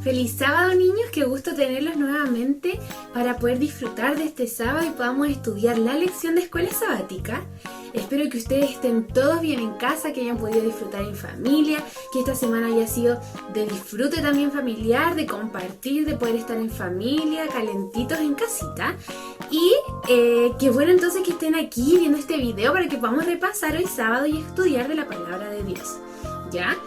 Feliz sábado, niños, qué gusto tenerlos nuevamente para poder disfrutar de este sábado y podamos estudiar la lección de escuela sabática. Espero que ustedes estén todos bien en casa, que hayan podido disfrutar en familia, que esta semana haya sido de disfrute también familiar, de compartir, de poder estar en familia, calentitos en casita. Y qué bueno entonces que estén aquí viendo este video para que podamos repasar hoy sábado y estudiar de la palabra de Dios. ¿Ya?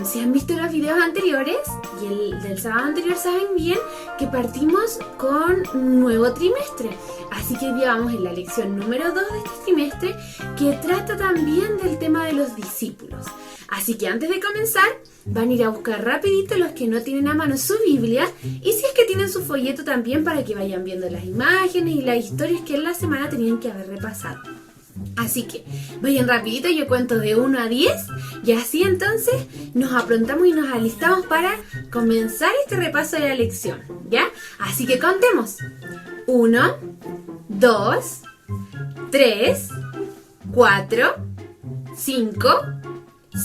Si han visto los videos anteriores y el del sábado anterior saben bien que partimos con un nuevo trimestre. Así que ya vamos en la lección número 2 de este trimestre, que trata también del tema de los discípulos. Así que antes de comenzar van a ir a buscar rapidito los que no tienen a mano su Biblia, y si es que tienen su folleto también, para que vayan viendo las imágenes y las historias que en la semana tenían que haber repasado. Así que vayan rapidito, yo cuento de 1 a 10 y así entonces nos aprontamos y nos alistamos para comenzar este repaso de la lección, ¿ya? Así que contemos. 1, 2, 3, 4, 5,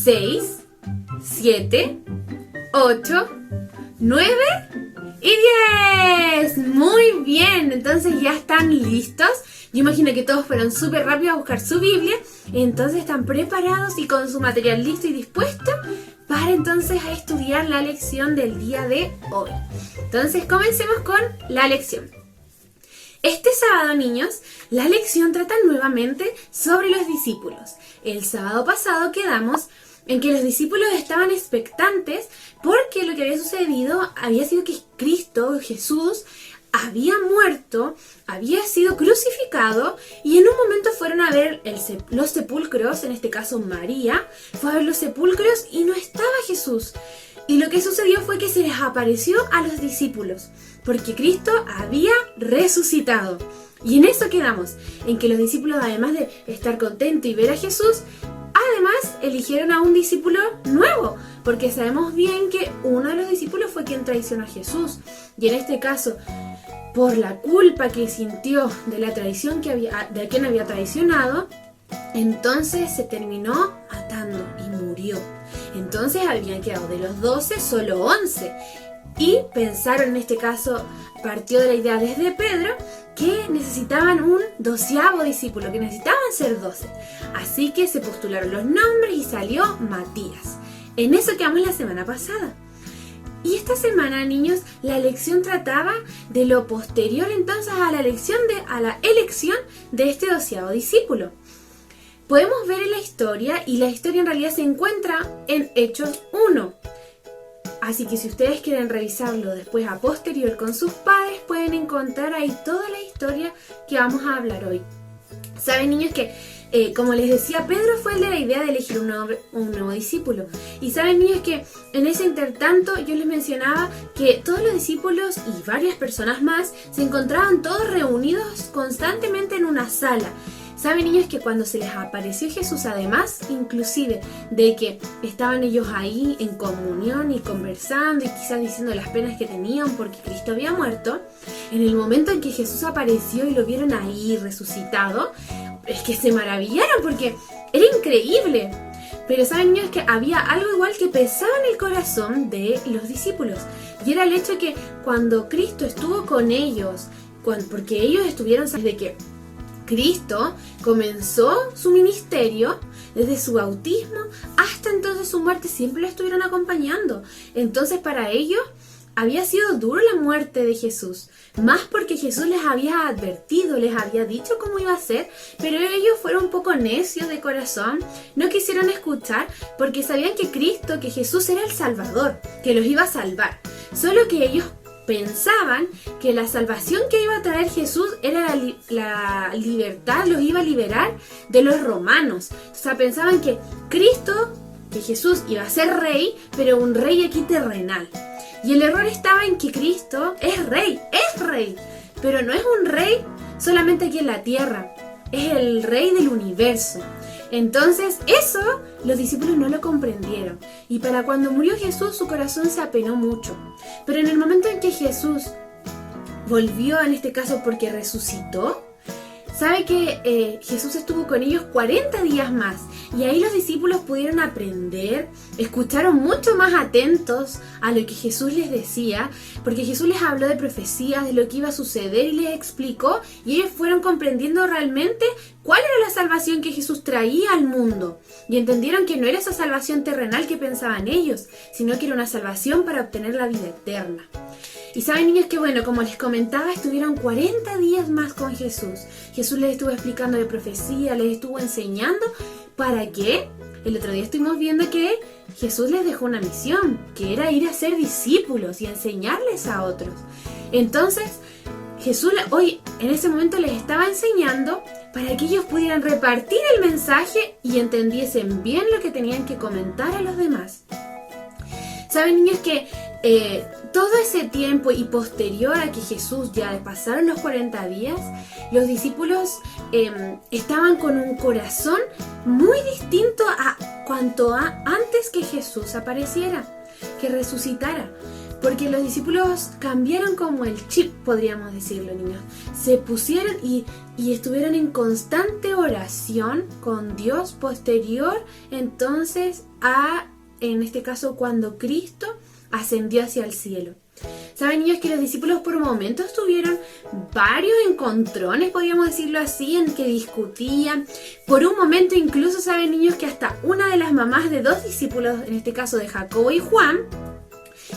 6, 7, 8, 9 y 10. Muy bien, entonces ya están listos. Yo imagino que todos fueron súper rápidos a buscar su Biblia, entonces están preparados y con su material listo y dispuesto para entonces a estudiar la lección del día de hoy. Entonces comencemos con la lección. Este sábado, niños, la lección trata nuevamente sobre los discípulos. El sábado pasado quedamos en que los discípulos estaban expectantes porque lo que había sucedido había sido que Cristo, Jesús, había muerto, había sido crucificado, y en un momento fueron a ver los sepulcros. En este caso María fue a ver los sepulcros y no estaba Jesús. Y lo que sucedió fue que se les apareció a los discípulos, porque Cristo había resucitado. Y en eso quedamos, en que los discípulos, además de estar contentos y ver a Jesús, además eligieron a un discípulo nuevo, porque sabemos bien que uno de los discípulos fue quien traicionó a Jesús. Y en este caso, por la culpa que sintió de la traición de quien había traicionado, entonces se terminó matando y murió. Entonces habían quedado de los 12 solo 11. Y pensaron, en este caso, partió de la idea desde Pedro, que necesitaban un 12º discípulo, que necesitaban ser 12. Así que se postularon los nombres y salió Matías. En eso quedamos la semana pasada. Y esta semana, niños, la lección trataba de lo posterior entonces a la elección de este 12º discípulo. Podemos ver en la historia, y la historia en realidad se encuentra en Hechos 1. Así que si ustedes quieren revisarlo después a posterior con sus padres, pueden encontrar ahí toda la historia que vamos a hablar hoy. Saben, niños, que como les decía, Pedro fue el de la idea de elegir un nuevo discípulo. Y saben, niños, que en ese intertanto yo les mencionaba que todos los discípulos y varias personas más se encontraban todos reunidos constantemente en una sala. Saben, niños, que cuando se les apareció Jesús, además inclusive de que estaban ellos ahí en comunión y conversando y quizás diciendo las penas que tenían porque Cristo había muerto, en el momento en que Jesús apareció y lo vieron ahí resucitado, es que se maravillaron porque era increíble. Pero saben, niños, que había algo igual que pesaba en el corazón de los discípulos, y era el hecho de que cuando Cristo estuvo con ellos, porque ellos estuvieron desde que Cristo comenzó su ministerio, desde su bautismo hasta entonces su muerte, siempre lo estuvieron acompañando. Entonces para ellos había sido duro la muerte de Jesús, más porque Jesús les había advertido, les había dicho cómo iba a ser, pero ellos fueron un poco necios de corazón, no quisieron escuchar porque sabían que Cristo, que Jesús era el Salvador, que los iba a salvar. Solo que ellos pensaban que la salvación que iba a traer Jesús era la libertad, los iba a liberar de los romanos. O sea, pensaban que Cristo, que Jesús iba a ser rey, pero un rey aquí terrenal. Y el error estaba en que Cristo es rey, pero no es un rey solamente aquí en la tierra, es el rey del universo. Entonces eso los discípulos no lo comprendieron, y para cuando murió Jesús su corazón se apenó mucho. Pero en el momento en que Jesús volvió, en este caso porque resucitó, sabe que Jesús estuvo con ellos 40 días más. Y ahí los discípulos pudieron aprender, escucharon mucho más atentos a lo que Jesús les decía, porque Jesús les habló de profecías, de lo que iba a suceder y les explicó, y ellos fueron comprendiendo realmente cuál era la salvación que Jesús traía al mundo. Y entendieron que no era esa salvación terrenal que pensaban ellos, sino que era una salvación para obtener la vida eterna. Y saben, niños, que bueno, como les comentaba, estuvieron 40 días más con Jesús. Jesús les estuvo explicando de profecía, les estuvo enseñando. ¿Para qué? El otro día estuvimos viendo que Jesús les dejó una misión, que era ir a ser discípulos y enseñarles a otros. Entonces, Jesús hoy en ese momento les estaba enseñando para que ellos pudieran repartir el mensaje y entendiesen bien lo que tenían que comentar a los demás. Saben, niños, que todo ese tiempo y posterior a que Jesús ya pasaron los 40 días, los discípulos estaban con un corazón muy distinto a cuanto a antes que Jesús apareciera, que resucitara. Porque los discípulos cambiaron como el chip, podríamos decirlo, niños. Se pusieron y estuvieron en constante oración con Dios posterior, entonces, en este caso, cuando Cristo ascendió hacia el cielo. Saben, niños, que los discípulos por momentos tuvieron varios encontrones, podríamos decirlo así, en que discutían. Por un momento incluso, saben, niños, que hasta una de las mamás de dos discípulos, en este caso de Jacobo y Juan,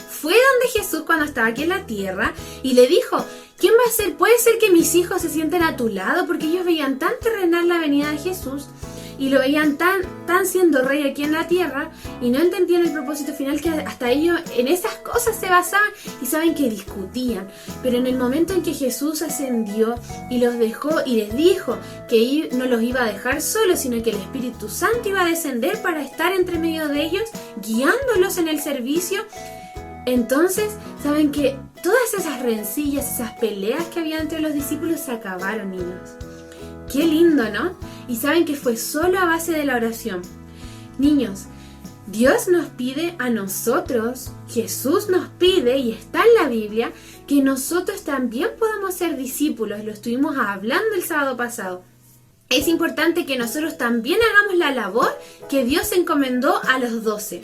fue donde Jesús cuando estaba aquí en la tierra y le dijo: ¿quién va a ser? ¿Puede ser que mis hijos se sienten a tu lado? Porque ellos veían tan terrenal la venida de Jesús y lo veían tan siendo rey aquí en la tierra y no entendían el propósito final, que hasta ellos en esas cosas se basaban y saben que discutían. Pero en el momento en que Jesús ascendió y los dejó y les dijo que no los iba a dejar solos, sino que el Espíritu Santo iba a descender para estar entre medio de ellos, guiándolos en el servicio, entonces saben que todas esas rencillas, esas peleas que había entre los discípulos se acabaron, niños. Qué lindo, ¿no? Y saben que fue solo a base de la oración. Niños, Dios nos pide a nosotros, Jesús nos pide, y está en la Biblia, que nosotros también podamos ser discípulos. Lo estuvimos hablando el sábado pasado. Es importante que nosotros también hagamos la labor que Dios encomendó a los 12.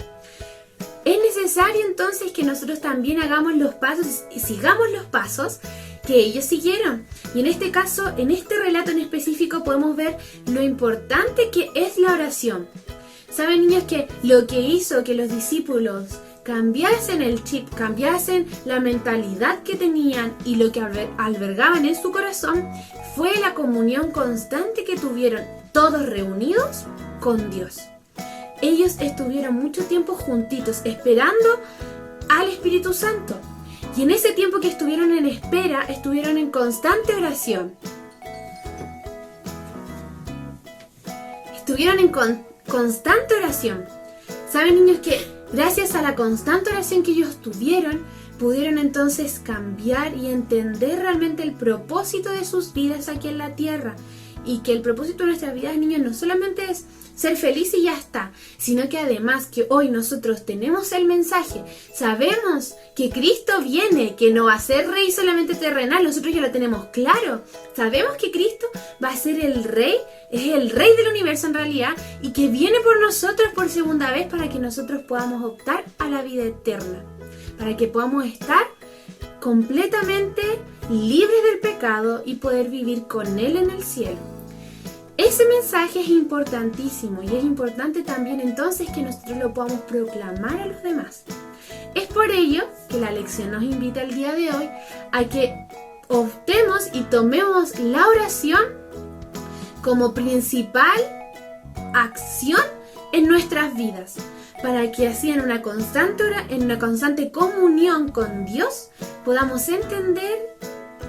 Es necesario entonces que nosotros también hagamos los pasos y sigamos los pasos que ellos siguieron. Y en este caso, en este relato en específico, podemos ver lo importante que es la oración. Saben, niños, que lo que hizo que los discípulos cambiasen el chip, cambiasen la mentalidad que tenían y lo que albergaban en su corazón, fue la comunión constante que tuvieron todos reunidos con Dios. Ellos estuvieron mucho tiempo juntitos, esperando al Espíritu Santo. Y en ese tiempo que estuvieron en espera, estuvieron en constante oración. Estuvieron en constante oración. Saben, niños, que gracias a la constante oración que ellos tuvieron, pudieron entonces cambiar y entender realmente el propósito de sus vidas aquí en la tierra. Y que el propósito de nuestras vidas, niños, no solamente es ser feliz y ya está, sino que además que hoy nosotros tenemos el mensaje, sabemos que Cristo viene, que no va a ser rey solamente terrenal, nosotros ya lo tenemos claro, sabemos que Cristo va a ser el rey, es el rey del universo en realidad, y que viene por nosotros por segunda vez para que nosotros podamos optar a la vida eterna, para que podamos estar completamente libres del pecado y poder vivir con Él en el cielo. Ese mensaje es importantísimo y es importante también entonces que nosotros lo podamos proclamar a los demás. Es por ello que la lección nos invita el día de hoy a que optemos y tomemos la oración como principal acción en nuestras vidas, para que así en una constante comunión con Dios podamos entender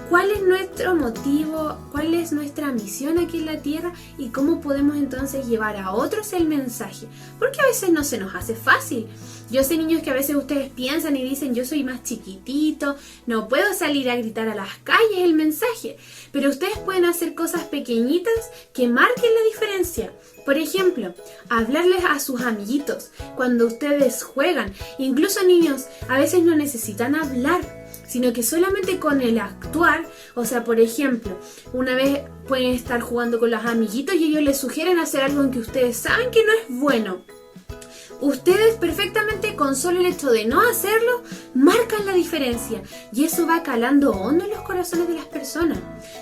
cuál es nuestro motivo, cuál es nuestra misión aquí en la tierra y cómo podemos entonces llevar a otros el mensaje. Porque a veces no se nos hace fácil. Yo sé, niños, que a veces ustedes piensan y dicen: yo soy más chiquitito, no puedo salir a gritar a las calles el mensaje. Pero ustedes pueden hacer cosas pequeñitas que marquen la diferencia. Por ejemplo, hablarles a sus amiguitos cuando ustedes juegan. Incluso, niños, a veces no necesitan hablar. sino que solamente con el actuar, o sea, por ejemplo, una vez pueden estar jugando con los amiguitos y ellos les sugieren hacer algo en que ustedes saben que no es bueno. Ustedes perfectamente con solo el hecho de no hacerlo, marcan la diferencia y eso va calando hondo en los corazones de las personas.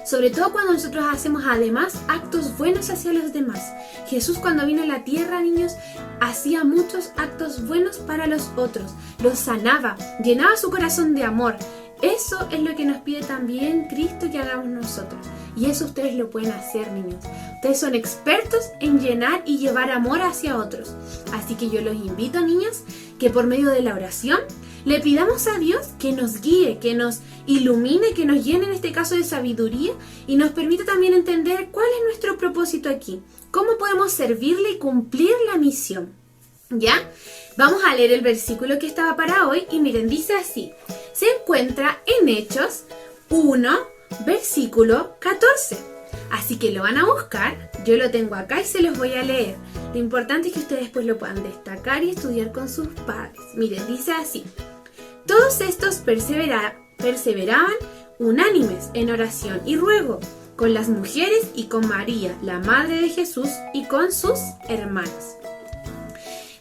Sobre todo cuando nosotros hacemos además actos buenos hacia los demás. Jesús cuando vino a la tierra, niños, hacía muchos actos buenos para los otros. Los sanaba, llenaba su corazón de amor. Eso es lo que nos pide también Cristo que hagamos nosotros. Y eso ustedes lo pueden hacer, niños. Ustedes son expertos en llenar y llevar amor hacia otros. Así que yo los invito, niños, que por medio de la oración le pidamos a Dios que nos guíe, que nos ilumine, que nos llene en este caso de sabiduría y nos permita también entender cuál es nuestro propósito aquí. Cómo podemos servirle y cumplir la misión. ¿Ya? Vamos a leer el versículo que estaba para hoy y miren, dice así. Se encuentra en Hechos 1, versículo 14. Así que lo van a buscar, yo lo tengo acá y se los voy a leer. Lo importante es que ustedes después lo puedan destacar y estudiar con sus padres. Miren, dice así. Todos estos perseveraban unánimes en oración y ruego con las mujeres y con María, la madre de Jesús, y con sus hermanos.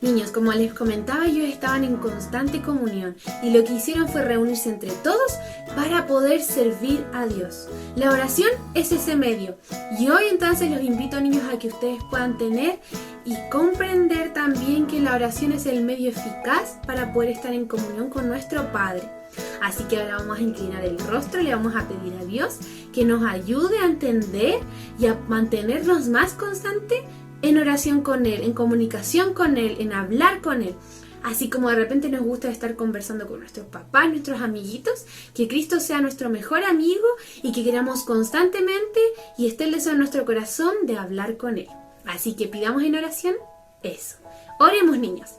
Niños, como les comentaba, ellos estaban en constante comunión y lo que hicieron fue reunirse entre todos para poder servir a Dios. La oración es ese medio y hoy entonces los invito, niños, a que ustedes puedan tener y comprender también que la oración es el medio eficaz para poder estar en comunión con nuestro Padre. Así que ahora vamos a inclinar el rostro, le vamos a pedir a Dios que nos ayude a entender y a mantenernos más constantes en oración con Él, en comunicación con Él, en hablar con Él. Así como de repente nos gusta estar conversando con nuestros papás, nuestros amiguitos, que Cristo sea nuestro mejor amigo y que queramos constantemente y esté el deseo en nuestro corazón de hablar con Él. Así que pidamos en oración eso. Oremos, niños.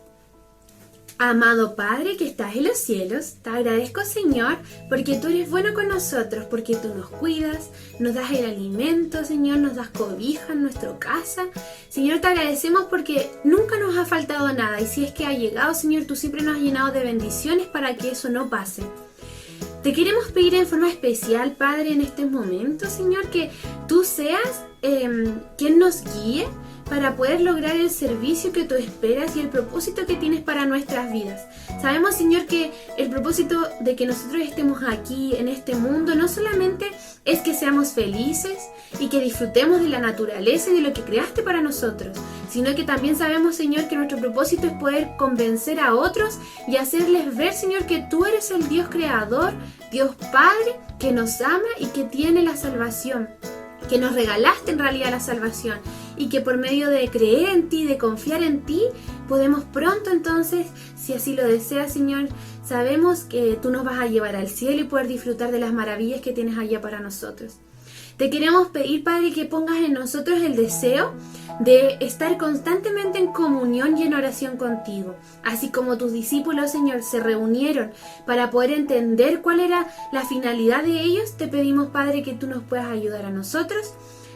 Amado Padre que estás en los cielos, te agradezco, Señor, porque tú eres bueno con nosotros, porque tú nos cuidas, nos das el alimento, Señor, nos das cobija en nuestra casa. Señor, te agradecemos porque nunca nos ha faltado nada y si es que ha llegado, Señor, tú siempre nos has llenado de bendiciones para que eso no pase. Te queremos pedir en forma especial, Padre, en este momento, Señor, que tú seas quien nos guíe para poder lograr el servicio que tú esperas y el propósito que tienes para nuestras vidas. Sabemos, Señor, que el propósito de que nosotros estemos aquí en este mundo no solamente es que seamos felices y que disfrutemos de la naturaleza y de lo que creaste para nosotros, sino que también sabemos, Señor, que nuestro propósito es poder convencer a otros y hacerles ver, Señor, que tú eres el Dios creador, Dios Padre, que nos ama y que tiene la salvación, que nos regalaste en realidad la salvación y que por medio de creer en ti, de confiar en ti, podemos pronto entonces, si así lo deseas, Señor, sabemos que tú nos vas a llevar al cielo y poder disfrutar de las maravillas que tienes allá para nosotros. Te queremos pedir, Padre, que pongas en nosotros el deseo de estar constantemente en comunión y en oración contigo. Así como tus discípulos, Señor, se reunieron para poder entender cuál era la finalidad de ellos, te pedimos, Padre, que tú nos puedas ayudar a nosotros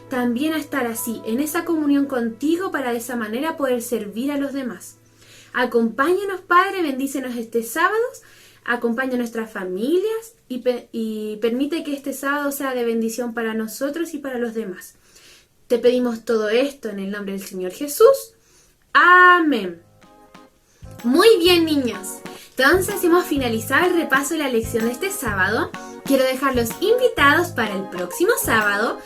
también a estar así, en esa comunión contigo, para de esa manera poder servir a los demás. Acompáñanos, Padre, bendícenos este sábado, acompaña a nuestras familias y permite que este sábado sea de bendición para nosotros y para los demás. Te pedimos todo esto en el nombre del Señor Jesús. Amén. Muy bien, niños. Entonces hemos finalizado el repaso de la lección de este sábado. Quiero dejarlos invitados para el próximo sábado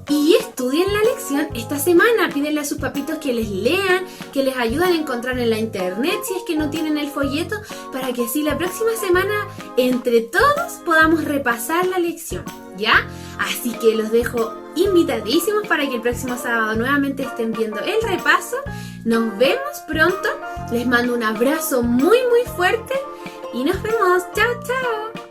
y estudien la lección esta semana. Pídenle a sus papitos que les lean, que les ayuden a encontrar en la internet si es que no tienen el folleto, para que así la próxima semana entre todos podamos repasar la lección, ¿ya? Así que los dejo invitadísimos para que el próximo sábado nuevamente estén viendo el repaso. Nos vemos pronto. Les mando un abrazo muy muy fuerte y nos vemos. Chao, chao.